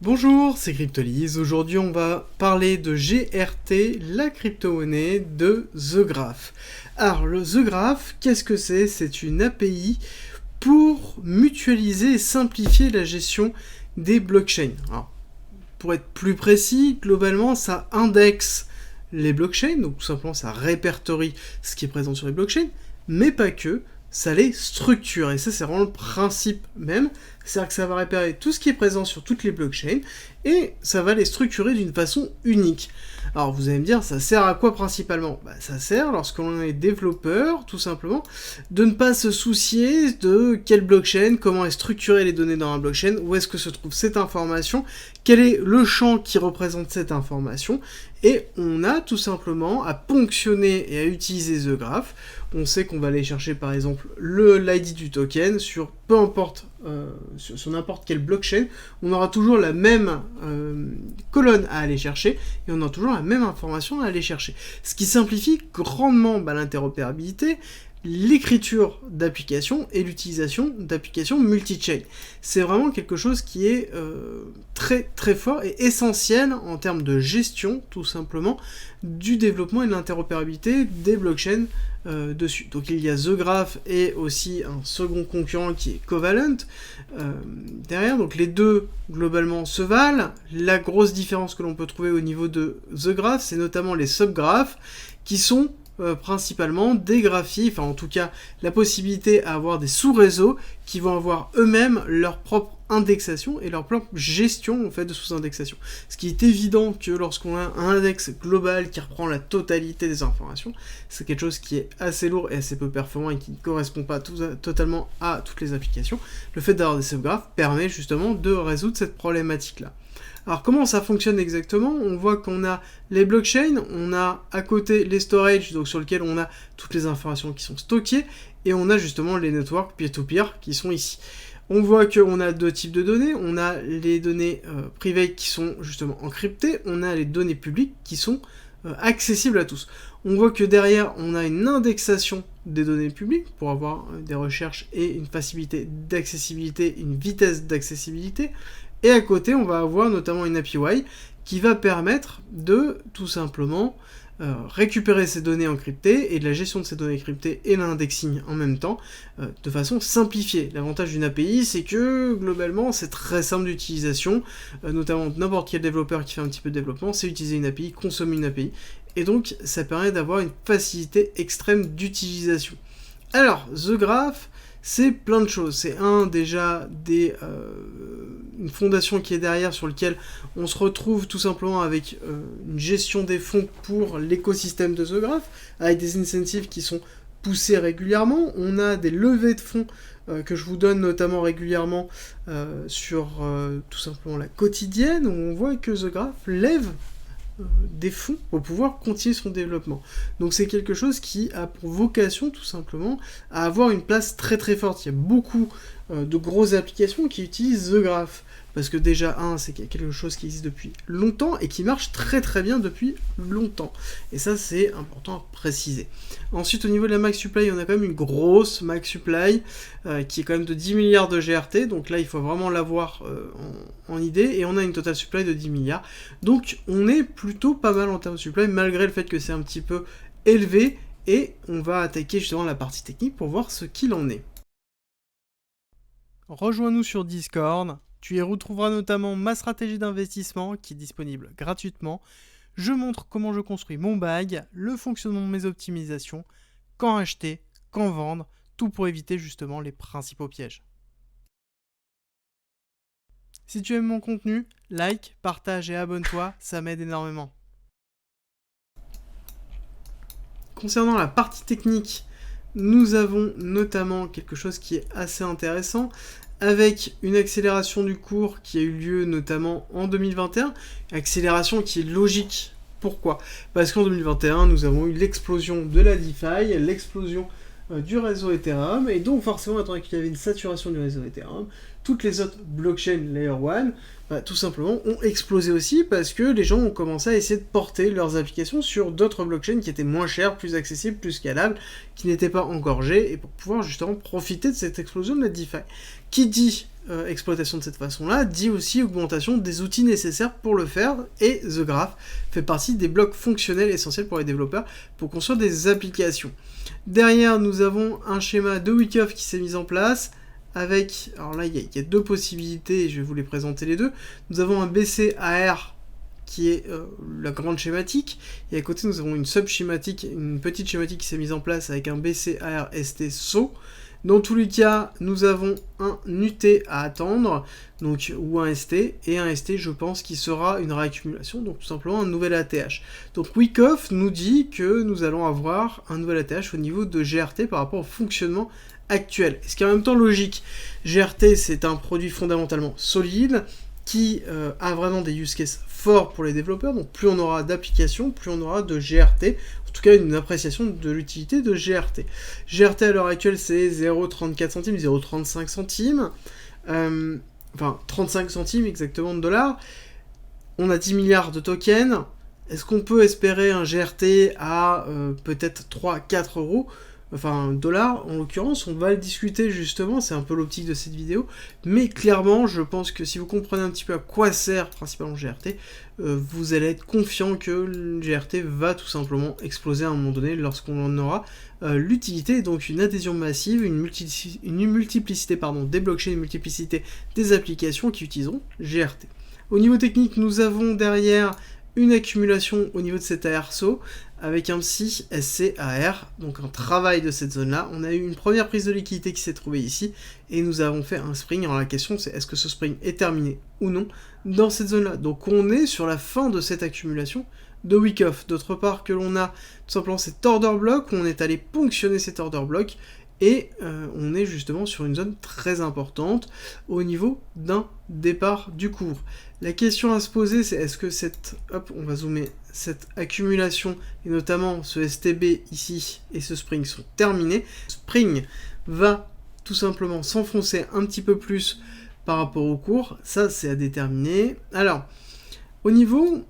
Bonjour, c'est Cryptolyse. Aujourd'hui, on va parler de GRT, la crypto-monnaie de The Graph. Alors, le The Graph, qu'est-ce que c'est? C'est une API pour mutualiser et simplifier la gestion des blockchains. Alors, pour être plus précis, globalement, ça indexe les blockchains, donc tout simplement, ça répertorie ce qui est présent sur les blockchains, mais pas que. Ça les structure, et ça c'est vraiment le principe même, c'est-à-dire que ça va réparer tout ce qui est présent sur toutes les blockchains, et ça va les structurer d'une façon unique. Alors vous allez me dire, ça sert à quoi principalement? Ça sert, lorsqu'on est développeur, tout simplement, de ne pas se soucier de quelle blockchain, comment est structurée les données dans la blockchain, où est-ce que se trouve cette information, quel est le champ qui représente cette information, et on a tout simplement à ponctionner et à utiliser The Graph. On sait qu'on va aller chercher par exemple l'ID du token sur peu importe, sur n'importe quelle blockchain, on aura toujours la même colonne à aller chercher et on aura toujours la même information à aller chercher. Ce qui simplifie grandement l'interopérabilité, l'écriture d'applications et l'utilisation d'applications multi-chain. C'est vraiment quelque chose qui est très très fort et essentiel en termes de gestion, tout simplement, du développement et de l'interopérabilité des blockchains dessus. Donc il y a The Graph et aussi un second concurrent qui est Covalent derrière. Donc les deux globalement se valent. La grosse différence que l'on peut trouver au niveau de The Graph, c'est notamment les subgraphes qui sont principalement des graphies, enfin en tout cas la possibilité à avoir des sous-réseaux qui vont avoir eux-mêmes leur propre indexation et leur propre gestion en fait de sous-indexation. Ce qui est évident que lorsqu'on a un index global qui reprend la totalité des informations, c'est quelque chose qui est assez lourd et assez peu performant et qui ne correspond pas totalement à toutes les applications. Le fait d'avoir des subgraphes permet justement de résoudre cette problématique-là. Alors comment ça fonctionne exactement? On voit qu'on a les blockchains, on a à côté les storage, donc sur lequel on a toutes les informations qui sont stockées, et on a justement les networks peer-to-peer qui sont ici. On voit qu'on a deux types de données, on a les données privées qui sont justement encryptées, on a les données publiques qui sont accessibles à tous. On voit que derrière, on a une indexation des données publiques pour avoir des recherches et une facilité d'accessibilité, une vitesse d'accessibilité. Et à côté, on va avoir notamment une API qui va permettre de tout simplement récupérer ces données encryptées et de la gestion de ces données cryptées et l'indexing en même temps de façon simplifiée. L'avantage d'une API, c'est que globalement, c'est très simple d'utilisation, notamment n'importe quel développeur qui fait un petit peu de développement, c'est utiliser une API, consommer une API, et donc ça permet d'avoir une facilité extrême d'utilisation. Alors, The Graph, c'est plein de choses. C'est déjà une fondation qui est derrière sur lequel on se retrouve tout simplement avec une gestion des fonds pour l'écosystème de The Graph, avec des incentives qui sont poussés régulièrement. On a des levées de fonds que je vous donne notamment régulièrement sur tout simplement la quotidienne, où on voit que The Graph lève des fonds pour pouvoir continuer son développement. Donc c'est quelque chose qui a pour vocation tout simplement à avoir une place très très forte. Il y a beaucoup de grosses applications qui utilisent The Graph, parce que déjà, c'est quelque chose qui existe depuis longtemps et qui marche très très bien depuis longtemps. Et ça, c'est important à préciser. Ensuite, au niveau de la max supply, on a quand même une grosse max supply qui est quand même de 10 milliards de GRT. Donc là, il faut vraiment l'avoir en idée. Et on a une total supply de 10 milliards. Donc on est plutôt pas mal en termes de supply, malgré le fait que c'est un petit peu élevé. Et on va attaquer justement la partie technique pour voir ce qu'il en est. Rejoins-nous sur Discord. Tu y retrouveras notamment ma stratégie d'investissement qui est disponible gratuitement. Je montre comment je construis mon bag, le fonctionnement de mes optimisations, quand acheter, quand vendre, tout pour éviter justement les principaux pièges. Si tu aimes mon contenu, like, partage et abonne-toi, ça m'aide énormément. Concernant la partie technique, nous avons notamment quelque chose qui est assez intéressant, avec une accélération du cours qui a eu lieu notamment en 2021, accélération qui est logique. Pourquoi? Parce qu'en 2021, nous avons eu l'explosion de la DeFi, l'explosion du réseau Ethereum, et donc forcément, étant donné qu'il y avait une saturation du réseau Ethereum, toutes les autres blockchains Layer 1, tout simplement, ont explosé aussi parce que les gens ont commencé à essayer de porter leurs applications sur d'autres blockchains qui étaient moins chères, plus accessibles, plus scalables, qui n'étaient pas engorgées, et pour pouvoir justement profiter de cette explosion de la DeFi. Qui dit exploitation de cette façon-là, dit aussi augmentation des outils nécessaires pour le faire, et The Graph fait partie des blocs fonctionnels essentiels pour les développeurs pour construire des applications. Derrière, nous avons un schéma de Wyckoff qui s'est mis en place, avec, alors là il y a deux possibilités, et je vais vous les présenter les deux. Nous avons un BCAR qui est la grande schématique, et à côté nous avons une sub-schématique, une petite schématique qui s'est mise en place avec un BCAR ST SO. Dans tous les cas, nous avons un UT à attendre, donc, ou un ST, et un ST, je pense, qui sera une réaccumulation, donc tout simplement un nouvel ATH. Donc Wyckoff nous dit que nous allons avoir un nouvel ATH au niveau de GRT par rapport au fonctionnement actuel. Ce qui est en même temps logique. GRT, c'est un produit fondamentalement solide, qui a vraiment des use cases forts pour les développeurs, donc plus on aura d'applications, plus on aura de GRT, en tout cas une appréciation de l'utilité de GRT. GRT à l'heure actuelle c'est 0,34 centimes, 0,35 centimes, enfin 35 centimes exactement de dollars, on a 10 milliards de tokens, est-ce qu'on peut espérer un GRT à peut-être 3-4 euros ? Enfin, dollars, en l'occurrence, on va le discuter justement, c'est un peu l'optique de cette vidéo, mais clairement, je pense que si vous comprenez un petit peu à quoi sert principalement GRT, vous allez être confiant que le GRT va tout simplement exploser à un moment donné lorsqu'on en aura l'utilité, donc une adhésion massive, une multiplicité des blockchains, une multiplicité des applications qui utiliseront GRT. Au niveau technique, nous avons derrière une accumulation au niveau de cet ARSO, avec un PSI SCAR, donc un travail de cette zone-là. On a eu une première prise de liquidité qui s'est trouvée ici, et nous avons fait un spring. Alors la question c'est est-ce que ce spring est terminé ou non dans cette zone-là. Donc on est sur la fin de cette accumulation de Wyckoff. D'autre part que l'on a tout simplement cet order block, où on est allé ponctionner cet order block, et on est justement sur une zone très importante au niveau d'un départ du cours. La question à se poser, c'est est-ce que on va zoomer, cette accumulation, et notamment ce STB ici et ce spring sont terminés. Spring va tout simplement s'enfoncer un petit peu plus par rapport au cours, ça c'est à déterminer. Alors, au niveau,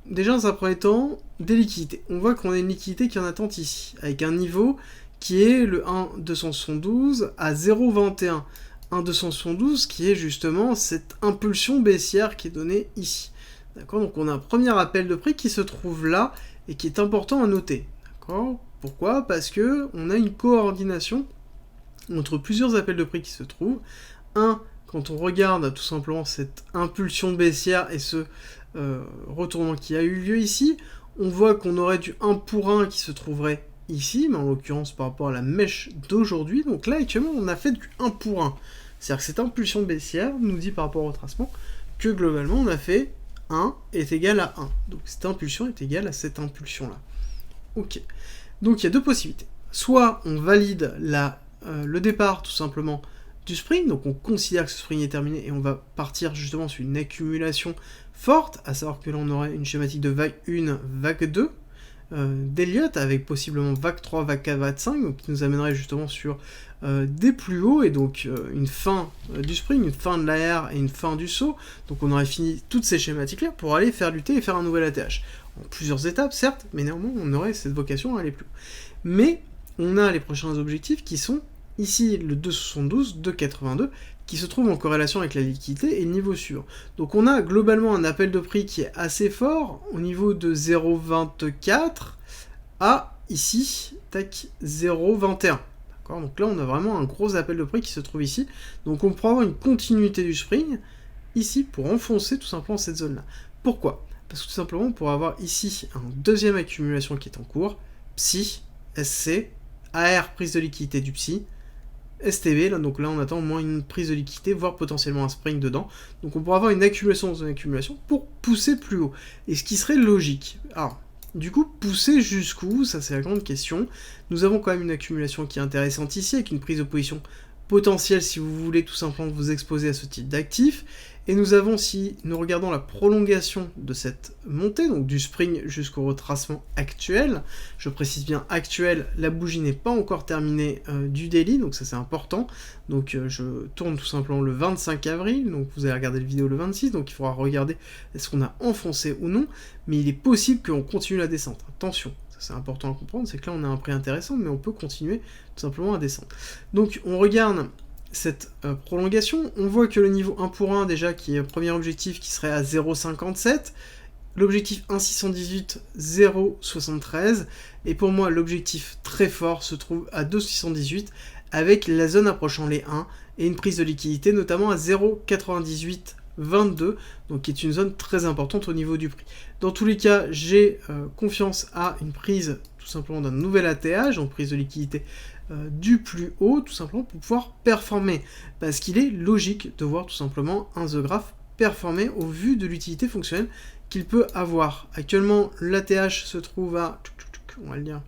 déjà dans un premier temps, des liquidités. On voit qu'on a une liquidité qui est en attente ici, avec un niveau qui est le 1,272 à 0,21. 1,272 qui est justement cette impulsion baissière qui est donnée ici. D'accord, donc on a un premier appel de prix qui se trouve là et qui est important à noter. D'accord, pourquoi ? Parce que on a une coordination entre plusieurs appels de prix qui se trouvent. Un, quand on regarde tout simplement cette impulsion baissière et ce retournement qui a eu lieu ici, on voit qu'on aurait du 1 pour 1 qui se trouverait ici, mais en l'occurrence par rapport à la mèche d'aujourd'hui. Donc là actuellement on a fait du 1 pour 1. C'est-à-dire que cette impulsion baissière nous dit par rapport au tracement que globalement on a fait 1 est égal à 1. Donc cette impulsion est égale à cette impulsion-là. Ok. Donc il y a deux possibilités. Soit on valide le départ tout simplement du spring, donc on considère que ce spring est terminé et on va partir justement sur une accumulation forte, à savoir que l'on aurait une schématique de vague 1, vague 2, d'Elliott, avec possiblement vague 3, vague 4, vague 5, donc qui nous amènerait justement sur des plus hauts, et donc une fin du spring, une fin de l'AR et une fin du saut. Donc on aurait fini toutes ces schématiques-là pour aller faire lutter et faire un nouvel ATH. En plusieurs étapes, certes, mais néanmoins on aurait cette vocation à aller plus haut. Mais on a les prochains objectifs qui sont ici le 2,72, 2,82, qui se trouve en corrélation avec la liquidité et le niveau suivant. Donc on a globalement un appel de prix qui est assez fort au niveau de 0,24 à ici, tac, 0,21. D'accord, donc là on a vraiment un gros appel de prix qui se trouve ici. Donc on pourra avoir une continuité du spring ici pour enfoncer tout simplement cette zone-là. Pourquoi ? Parce que tout simplement on pourra avoir ici une deuxième accumulation qui est en cours, PSI, SC, AR prise de liquidité du PSI, STB, là, donc là on attend au moins une prise de liquidité, voire potentiellement un spring dedans. Donc on pourra avoir une accumulation dans une accumulation pour pousser plus haut. Et ce qui serait logique. Alors, du coup, pousser jusqu'où ? Ça c'est la grande question. Nous avons quand même une accumulation qui est intéressante ici, avec une prise de position potentielle si vous voulez tout simplement vous exposer à ce type d'actif. Et nous avons, si nous regardons la prolongation de cette montée, donc du spring jusqu'au retracement actuel, je précise bien actuel, la bougie n'est pas encore terminée du daily, donc ça c'est important. Donc je tourne tout simplement le 25 avril, donc vous allez regarder la vidéo le 26, donc il faudra regarder est-ce qu'on a enfoncé ou non, mais il est possible qu'on continue la descente. Attention, ça c'est important à comprendre, c'est que là on a un prix intéressant, mais on peut continuer tout simplement à descendre. Donc on regarde cette prolongation, on voit que le niveau 1 pour 1 déjà, qui est le premier objectif, qui serait à 0,57, l'objectif 1,618, 0,73, et pour moi l'objectif très fort se trouve à 2,618, avec la zone approchant les 1, et une prise de liquidité notamment à 0,9822, donc qui est une zone très importante au niveau du prix. Dans tous les cas, j'ai confiance à une prise tout simplement d'un nouvel ATH, donc prise de liquidité du plus haut, tout simplement pour pouvoir performer, parce qu'il est logique de voir tout simplement un The Graph performer au vu de l'utilité fonctionnelle qu'il peut avoir. Actuellement, l'ATH se trouve à, on va le dire,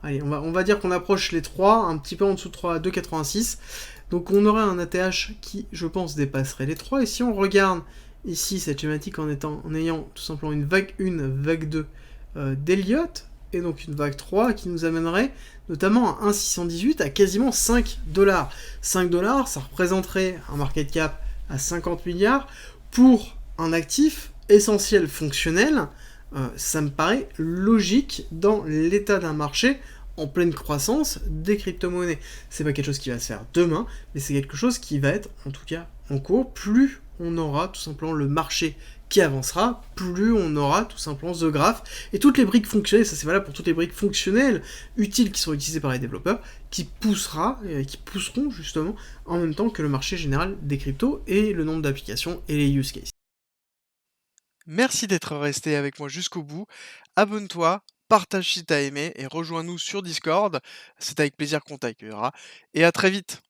allez, on va dire qu'on approche les 3, un petit peu en dessous de 3 à 2,86, donc on aurait un ATH qui, je pense, dépasserait les 3, et si on regarde ici cette schématique en ayant tout simplement une vague 1, vague 2 d'Elliott, et donc une vague 3 qui nous amènerait notamment à 1,618 à quasiment 5 $. 5 $, ça représenterait un market cap à 50 milliards pour un actif essentiel fonctionnel. Ça me paraît logique dans l'état d'un marché en pleine croissance des crypto-monnaies. C'est pas quelque chose qui va se faire demain, mais c'est quelque chose qui va être en tout cas en cours. Plus on aura tout simplement le marché qui avancera, plus on aura tout simplement The Graph et toutes les briques fonctionnelles, ça c'est valable pour toutes les briques fonctionnelles utiles qui sont utilisées par les développeurs, qui pousseront justement en même temps que le marché général des cryptos et le nombre d'applications et les use cases. Merci d'être resté avec moi jusqu'au bout. Abonne-toi, partage si t'as aimé et rejoins-nous sur Discord. C'est avec plaisir qu'on t'accueillera. Et à très vite.